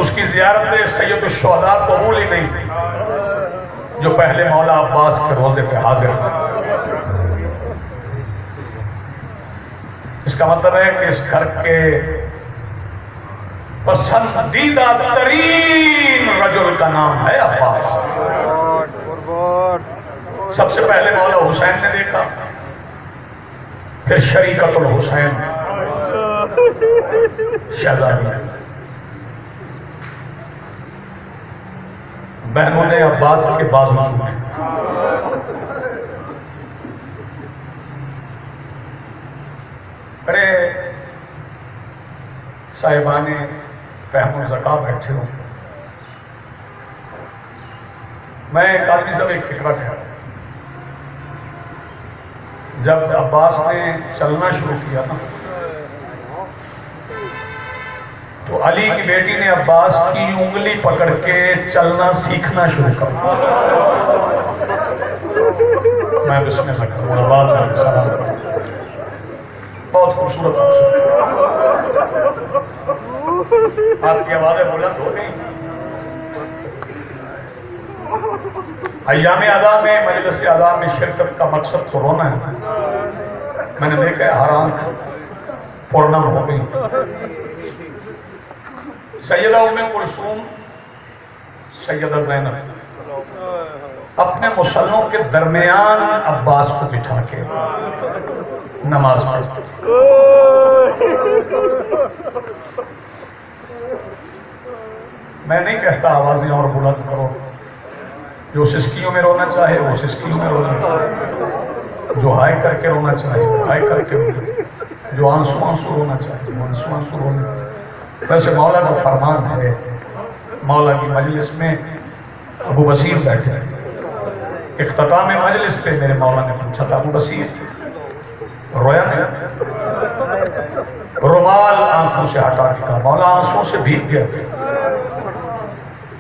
اس کی زیارت سید الشہداء قبول ہی نہیں جو پہلے مولا عباس کے روزے پہ حاضر تھے۔ اس کا مطلب ہے کہ اس گھر کے پسندیدہ ترین رجل کا نام ہے عباس۔ سب سے پہلے مولا حسین نے دیکھا، پھر شریکت الحسین، شہزادی بہنوں نے عباس کے بازو چھوٹے، بڑے صاحبان فہم و ذکا بیٹھے ہوں۔ میں ایک آدمی سے ایک فکرہ کیا، جب عباس نے چلنا شروع کیا نا تو علی کی بیٹی نے عباس کی انگلی پکڑ کے چلنا سیکھنا شروع کر دیا۔ میں بسم اللہ کروں، آباد میں سلام کروں، بہت خوبصورت آپ کی آوازیں بلند ہو گئی۔ ایام ادا میں مجلس ادا میں شرکت کا مقصد تو رونا ہے، میں نے دیکھا ہے ہر آنکھ پرنم ہو گئی۔ سیدہ ام کلثوم، سیدہ زینب اپنے مصلوں کے درمیان عباس کو بٹھا کے نماز پڑھتی۔ میں نہیں کہتا آوازیں اور بلند کرو، جو سسکیوں میں رونا چاہے وہ سسکیوں میں رونا چاہے، جو ہائے کر کے رونا چاہے وہ ہائے کر کے رونا، جو آنسو آنسو رونا چاہے وہ آنسو آنسو رونا۔ ویسے مولا کا فرمان ہے، مولا کی مجلس میں ابو بصیر بیٹھے تھے، اختتام مجلس پہ میرے مولا نے پوچھا تھا ابو بصیر رویا نہیں؟ رومال آنکھوں سے ہٹا کے کہا مولا آنسوں سے بھیگ گیا۔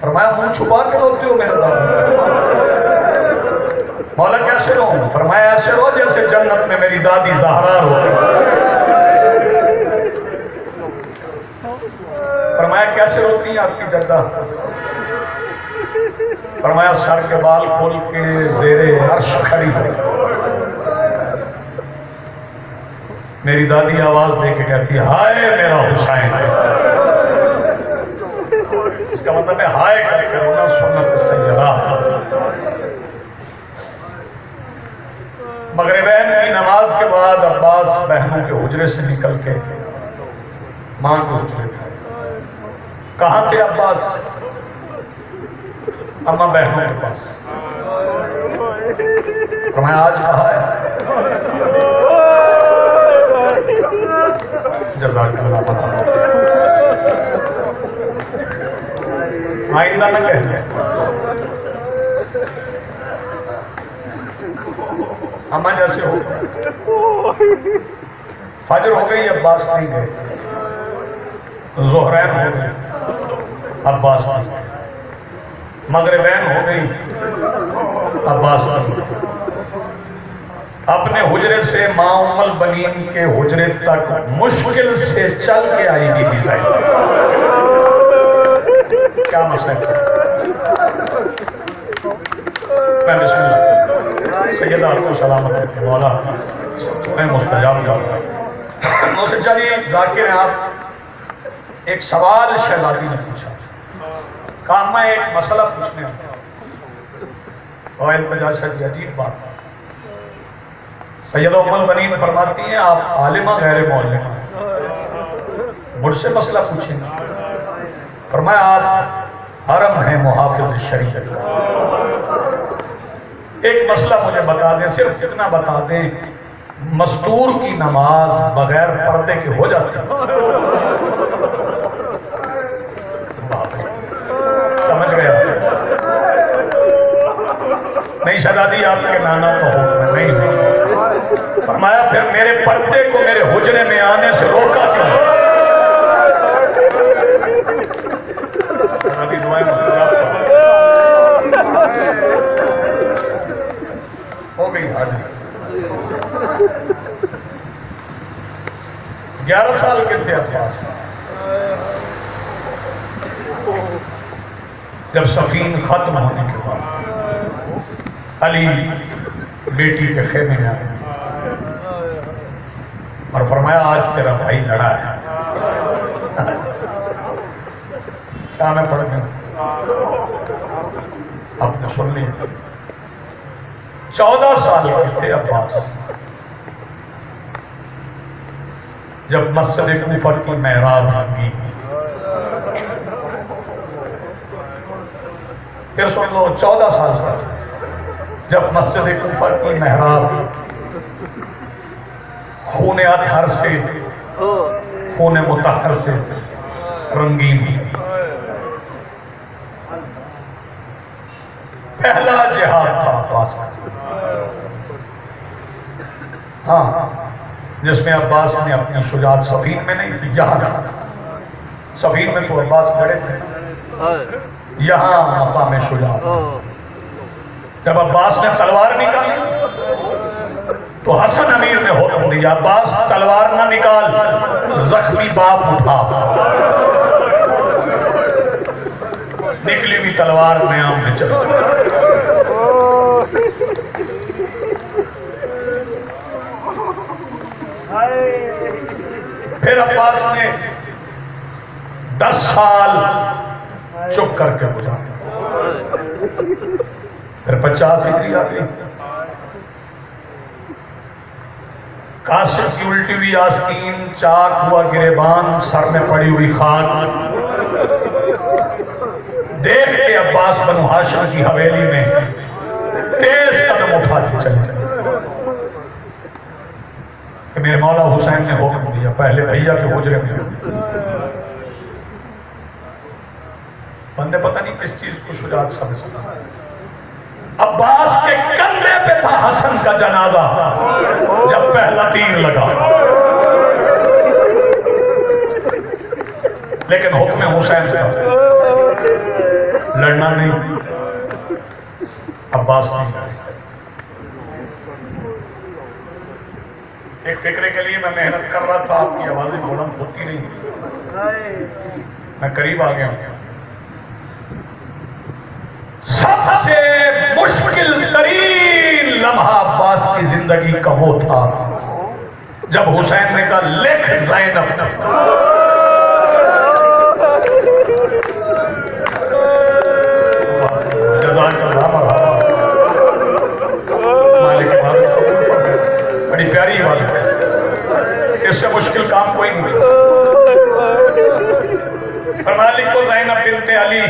فرمایا منہ چھپا کے روتے ہو میرے دادا؟ مولا کیسے رو؟ فرمایا ایسے رو جیسے جنت میں میری دادی زہرا روتی۔ فرمایا کیسے روتی ہیں آپ کی جدہ؟ فرمایا سر کے بال کھول کے زیر عرش کھڑی ہے، میری دادی آواز دے کے کہتی ہے ہائے میرا حسین۔ اس کا مطلب ہے ہائے کر کے رونا سنت سیدہ۔ مغربین کی نماز کے بعد عباس بہنوں کے حجرے سے نکل کے ماں کے حجرے تھے۔ کہاں تھے عباس؟ اماں بہنوں کے پاس۔ فرمایا آج کہاں ہے؟ جزاک اللہ بنا آئندہ نہ کہتے اماں جیسے ہو فجر ہو گئی عباس نہیں گئے، ظہرین ہو گئی عباس نہیں گئے، مغربین ہو گئی عباس نہیں گئے۔ اپنے حجرے سے ماں ام البنین کے حجرے تک مشکل سے چل کے آئی گی بی صاحب۔ کیا مسئلہ ہے؟ میں بسم اللہ سیدہ آپ کو سلامت رکھتے مولا میں مستجاب جاؤں گا۔ اسے چلیے ذاکر ہیں آپ، ایک سوال شہزادی نے پوچھا، کہا میں ایک مسئلہ پوچھنے ہوں اور التجا شدید عجیب بات۔ سیدہ ام البنین فرماتی ہیں آپ عالمہ غیر معلمہ، مجھ سے مسئلہ پوچھیں گے؟ فرمایا آپ حرم ہیں محافظ شریعت کا، ایک مسئلہ مجھے بتا دیں، صرف اتنا بتا دیں مستور کی نماز بغیر پردے کے ہو جاتی ہے؟ سمجھ گیا؟ نہیں شہزادی آپ کے نانا کا حکم نہیں ہے۔ فرمایا پھر میرے پردے کو میرے حجرے میں آنے سے روکا کیوں؟ ابھی دعائیں مستجاب ہو گئی حاضر۔ 11 سال کے تھے عباس جب صفین ختم ہونے کے بعد علی بیٹی کے خیمے میں آئے اور فرمایا آج تیرا بھائی لڑا ہے۔ کیا میں پڑھ گیا؟ آپ نے سن لیا؟ 14 سال کے تھے عباس، جب مسجد کوفہ کی محراب بھنگی. پھر سن لو 14 سال کا جب مسجد کوفہ کی محراب خون اطہر سے خون مطہر سے رنگین ہوئی. پہلا جہاد تھا عباس کا. ہاں جس میں عباس نے اپنی شجاعت صفین میں نہیں تھی، یہاں تھا. صفین میں تو عباس لڑے تھے، یہاں مقام شجاعت. جب عباس نے تلوار نکالی تو حسن امیر نے حکم دیا عباس تلوار نہ نکال، زخمی باپ اٹھا. نکلی ہوئی تلوار نیام میں چل گئی. پھر عباس نے 10 سال چپ کر کے گزارا. پھر 50 ہجری آ گئی. قاسم کی الٹی ہوئی آستین، چاک ہوا گریبان، سر میں پڑی ہوئی خاک دیکھ کے عباس بنو ہاشم کی حویلی میں تیز قدم اٹھا کے چلے کہ میرے مولا حسین نے حکم دیا پہلے بھیا کے حجرے میں. بندے پتہ نہیں کس چیز کو شجاعت سمجھتا. عباس کے کندھے پہ تھا حسن کا جنازہ جب پہلا تیر لگا، لیکن حکم حسین کا لڑنا نہیں. عباس نے ایک فکرے کے لیے میں محنت کر رہا تھا، آپ کی آوازیں بلند ہوتی نہیں، میں قریب آ گیا. سب سے مشکل ترین لمحہ عباس کی زندگی کا وہ تھا جب حسین نے کہا لکھ زینب. جزاک اللہ مرحبا. مالک عبادت قبول فرمائے. بڑی پیاری عبادت ہے، اس سے مشکل کام کوئی نہیں. فرمایا لکھو زینب بنت علی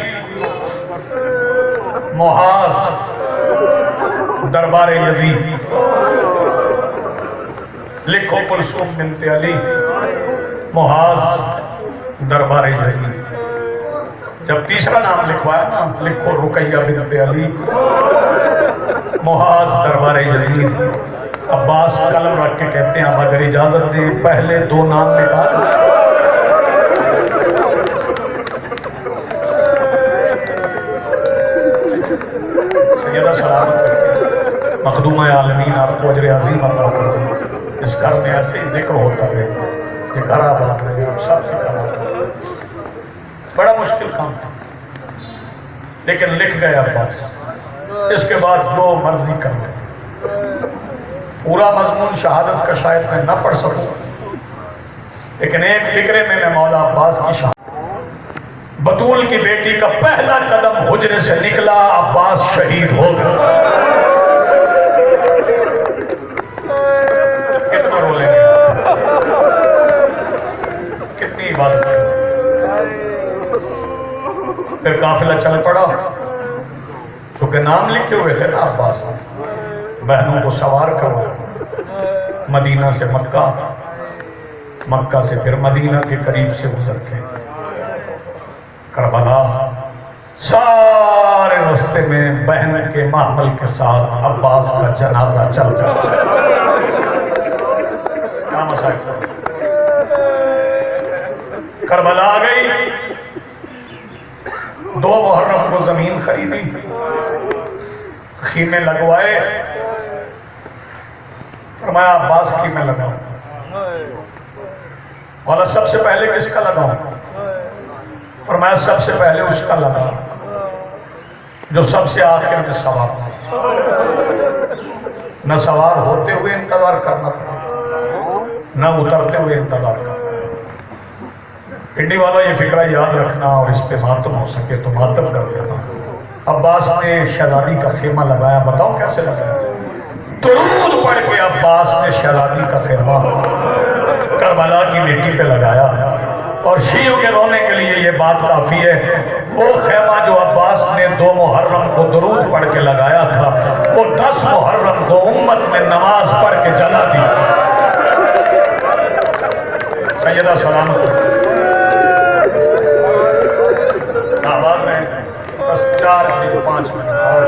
محاذ دربار یزید. لکھو کلثوم بنت علی محاذ دربار یزید. جب تیسرا نام لکھوایا نا، لکھو رقیہ بنت علی محاذ دربار یزید. عباس قلم رکھ کے کہتے ہیں اب اگر اجازت دیں پہلے 2 نام نکال. سیدہ سلامت کرتے مخدومہ عالمین آپ کو اجر عظیم عطا فرمائے. اس گھر میں ایسے ہی ذکر ہوتا رہے، یہ گھر آباد رہے، آپ سب سے گھر آباد. بڑا مشکل کام تھا لیکن لکھ گئے عباس. اس کے بعد جو مرضی کر لیں. پورا مضمون شہادت کا شاید میں نہ پڑھ سکوں، لیکن ایک فکرے میں مولا عباس کی شہادت. بطول کی بیٹی کا پہلا قدم حجرے سے نکلا، عباس شہید ہو گیا. کتنا رو لیں گے، کتنی عبادت ہے. پھر قافلہ چل پڑا، چونکہ نام لکھے ہوئے تھے نا عباس نے. بہنوں کو سوار کروا مدینہ سے مکہ، مکہ سے پھر مدینہ کے قریب سے گزر کے کربلا. سارے راستے میں بہن کے محمل کے ساتھ عباس کا جنازہ چل رہا ہے. کیا مسائل. کربلا آ گئی. 2 محرم کو زمین خریدی، خیمے لگوائے. فرمایا عباس خیمے لگاؤ. بولا سب سے پہلے کس کا لگاؤں؟ فرمایا سب سے پہلے اس کا لگا جو سب سے آخر میں سوار ہو. نہ سوار ہوتے ہوئے انتظار کرنا پڑا، نہ اترتے ہوئے انتظار کرنا. پنڈی والوں یہ فکرہ یاد رکھنا اور اس پہ ماتم ہو سکے تو ماتم کر لینا. عباس نے شہزادی کا خیمہ لگایا. بتاؤ کیسے لگایا؟ درود پڑھ کے عباس نے شہزادی کا خیمہ کربلا کی مٹی پہ لگایا، اور شیعوں کے رونے کے لیے یہ بات کافی ہے، وہ خیمہ جو عباس نے 2 محرم کو درود پڑھ کے لگایا تھا، وہ 10 محرم کو امت میں نماز پڑھ کے جلا دی۔ سیدہ سلامت آباد میں بس 4 سے 5 منٹ اور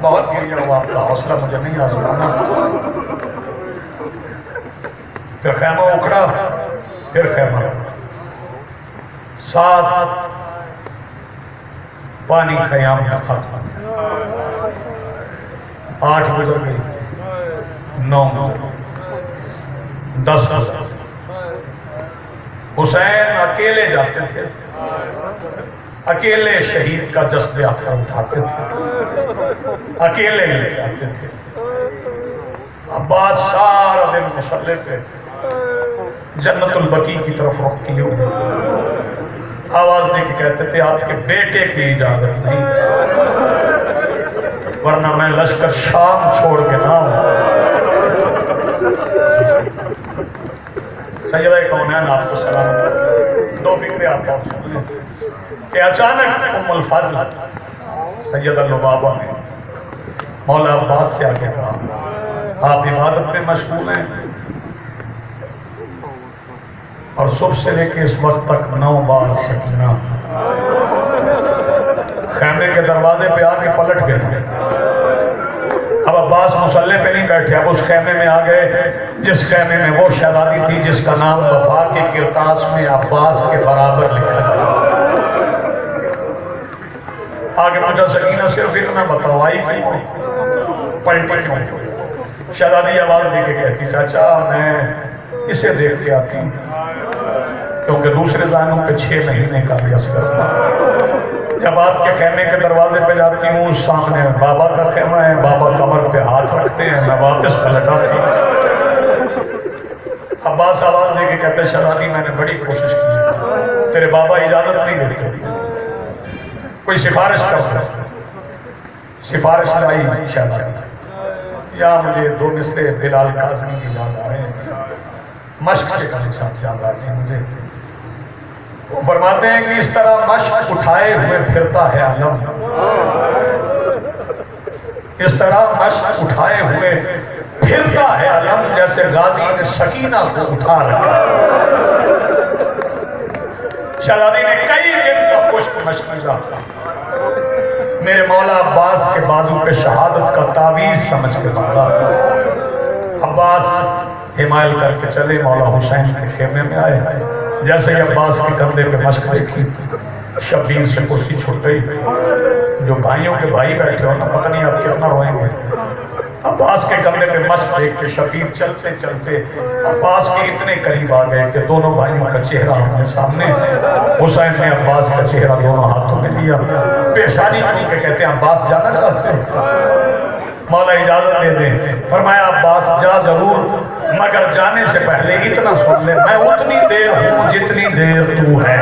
بہت گریا ہوا، آپ کا حوصلہ مجھے نہیں آزمانا۔ پھر خیمہ اکھڑا، پھر خیمہ 7 پانی خیام میں ختم، 8 گزر گئی، 9 گزر گئی، 10 گزر گئی۔ حسین اکیلے جاتے تھے، اکیلے شہید کا جسد اخر اٹھاتے تھے، اکیلے لے کے آتے تھے۔ عباس سارا دن مصلی پہ جنت البقیع کی طرف رخ کیے ہوئے آواز دے کے کہتے تھے آپ کے بیٹے کی اجازت نہیں، ورنہ میں لشکر شام چھوڑ کے نہ ہوں۔ سیدہ کونین آپ کو سلامت، 2 فکرے آپ کو سن لیں کہ اچانک ام الفضل سیدہ لبابہ نے مولا عباس سے آگے کہا آپ عبادت میں مشغول ہیں، اور صبح سے لے کے اس وقت تک 9 بار سجدہ، خیمے کے دروازے پہ آ کے پلٹ گئے۔ اب عباس مصلی پہ نہیں بیٹھے، اب اس خیمے میں آ گئے جس خیمے میں وہ شہزادی تھی جس کا نام وفا کے کرتاس میں عباس کے برابر لکھا تھا۔ آگے مجھے سکینہ صرف اتنا بتاؤ آئی کیوں، پلٹی کیوں؟ شہزادی آواز دے کے کہتی چاچا میں اسے دیکھ کے آتی ہوں، کیونکہ دوسرے زانوں پہ 6 مہینے کا بھی اثر تھا۔ جب آپ کے خیمے کے دروازے پہ جاتی ہوں سامنے بابا کا خیمہ ہے، بابا کمر پہ ہاتھ رکھتے ہیں، میں واپس پلٹ آتی ہوں۔ عباس آواز دے کے کہتے شہزادی میں نے بڑی کوشش کی، تیرے بابا اجازت نہیں دیتے، کوئی سفارش کر، سفارش لائی شہزادی، یا مجھے 2 مصرے بلال کاظمی کی یاد آ رہے ہیں، مشق سے کا ساتھ یاد آتے ہیں مجھے۔ وہ فرماتے ہیں کہ اس طرح مشق اٹھائے ہوئے پھرتا ہے علم، اس طرح مشق اٹھائے ہوئے پھرتا ہے علم، جیسے غازی نے سکینہ کو اٹھا رکھا۔ شہزادی نے کئی دن کا خشک مشقہ میرے مولا عباس کے بازو پہ شہادت کا تعویذ سمجھ کے مارا۔ عباس حمایل کر کے چلے، مولا حسین کے خیمے میں آئے، جیسے ہی عباس کے کندھے پہ مشق دیکھی شبیر سے کرسی چھوٹ گئی۔ جو بھائیوں کے بھائی بیٹھے ہو نا پتہ نہیں آپ کتنا روئیں گے، عباس کے کندھے پہ مشق دیکھ کے شبیر چلتے چلتے عباس کے اتنے قریب آ گئے کہ دونوں بھائیوں کا چہرہ اپنے سامنے، حسین نے عباس کا چہرہ دونوں ہاتھوں میں لیا، پیشانی چھو کے کہتے ہیں عباس جانا چاہتے ہیں؟ مولا اجازت دے دیں۔ فرمایا عباس جا ضرور، مگر جانے سے پہلے اتنا سن لے میں اتنی دیر ہوں جتنی دیر تو ہے۔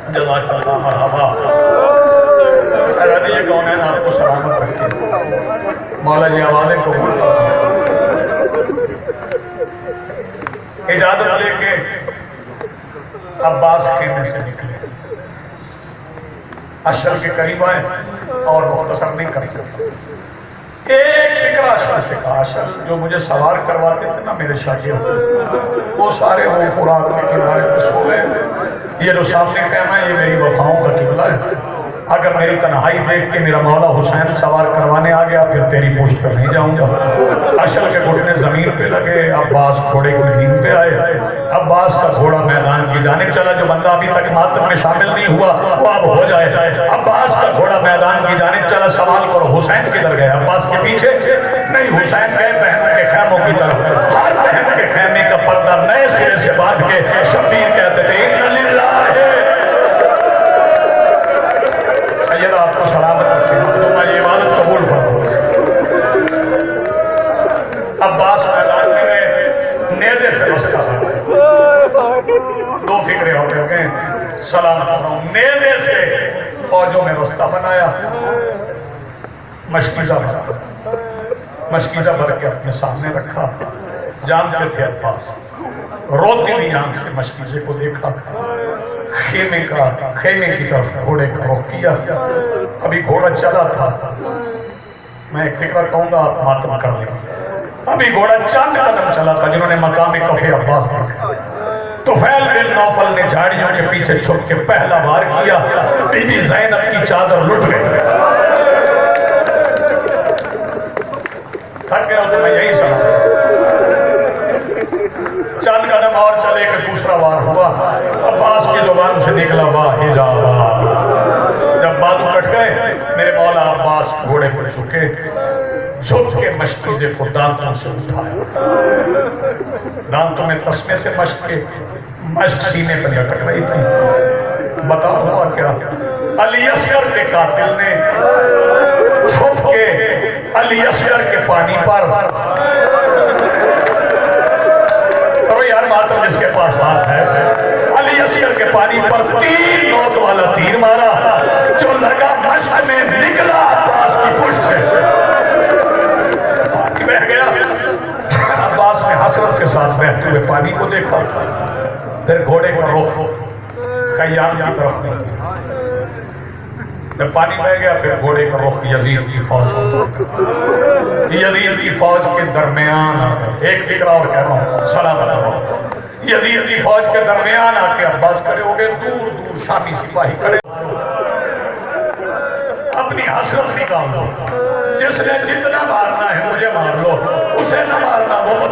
جزاک اللہ مرحبا۔ شہزادی یہ کون ہے آپ کو سلامت رکھے، مولا جی آوازیں قبول فرمائیں۔ اجازت لے کے عباس خیمے سے نکلے، اشر کے قریب آئے اور مختصر نہیں کر سکتے، ایک فکرہ اشر سے کہا، اشر جو مجھے سوار کرواتے تھے نا میرے شاگرد، وہ سارے وہ فرات کے کنارے پہ سو گئے، یہ جو سامنے خیمہ ہے یہ میری وفاؤں کا قبلہ ہے، اگر میری تنہائی دیکھ کے میرا مولا حسین سوار کروانے آ گیا پھر تیری پوشت پہ نہیں جاؤں گا۔ اشر کے گھٹنے زمین پہ لگے، عباس گھوڑے کی زین پہ آئے، عباس کا گھوڑا میدان کی جانب چلا، جو بندہ ابھی تک ماتم میں شامل نہیں ہوا وہ اب ہو جائے، عباس کا گھوڑا میدان کی جانب چلا۔ سوال کرو حسین کدھر گئے؟ عباس کے پیچھے نہیں، حسین گئے بہن کے خیموں کی طرف، ہر بہن کے خیمے کا پردہ نئے سرے سے باندھ کے شبیر کہتے تھے اِنَّ لِلَّهِ۔ سیدہ آپ کو سلامت رکھے، مخدومہ یہ عبادت قبول فرمائے۔ عباس میدان میں گئے، نیزے سے رستہ ساتھ 2 فکرے ہو گئے، سلامت فرماؤں، نیزے سے فوجوں میں رستہ بنایا، مشکیزہ بنا، مشکیزہ بھر کے اپنے سامنے رکھا. جانتے تھے عباس. روتی ہوئی آنکھ سے مشکیزے کو دیکھا. خیمے کی طرف گھوڑے کا رخ کیا. ابھی گھوڑا چلا تھا. میں ایک فکرہ کہوں گا، آپ ماتم کر لیں. ابھی گھوڑا چند قدم چلا تھا جنہوں نے مقام کف عباس دیکھا. طفیل بن نوفل نے جھاڑیوں کے پیچھے چھپ کے پہلا وار کیا. بی بی زینب کی چادر لٹ گئی. تھک گیا تو میں یہی سمجھ. چند قدم اور چلے کہ دوسرا وار ہوا. عباس کی زبان سے نکلا واہ حجابا. جب بازو کٹ گئے میرے مولا عباس گھوڑے پر جھکے. جھک کے مشکیزے کو دانتوں سے اٹھایا. دانتوں میں تسمے سے مشک سینے پر لٹک رہی تھی. بتاؤ ہوا کیا؟ علی اصغر کے قاتل نے چھپ کے علی اصغر کے پانی پر، کرو یار ماتم جس کے پاس ہاتھ ہے، علی اصغر کے پانی پر 3 نوک والا تیر مارا جو لگا مشک میں نکلا عباس کی پشت سے. پانی بہ گیا. عباس نے حسرت کے ساتھ بہتے ہوئے پانی کو دیکھا. پھر گھوڑے کا رخ خیام کی طرف نہیں. جب پانی بہ گیا پھر گھوڑے کا رخ یزید کی فوج کی طرف. یزید کی فوج کے درمیان ایک فکرہ اور کہہ رہا ہوں، سلامت رہو. یزید کی فوج کے درمیان آ کے عباس کھڑے ہو گئے. دور دور شامی سپاہی کھڑے. اپنی حسرت نکال دو. جس نے جتنا مارنا ہے مجھے مار لو، اسے نہ مارنا وہ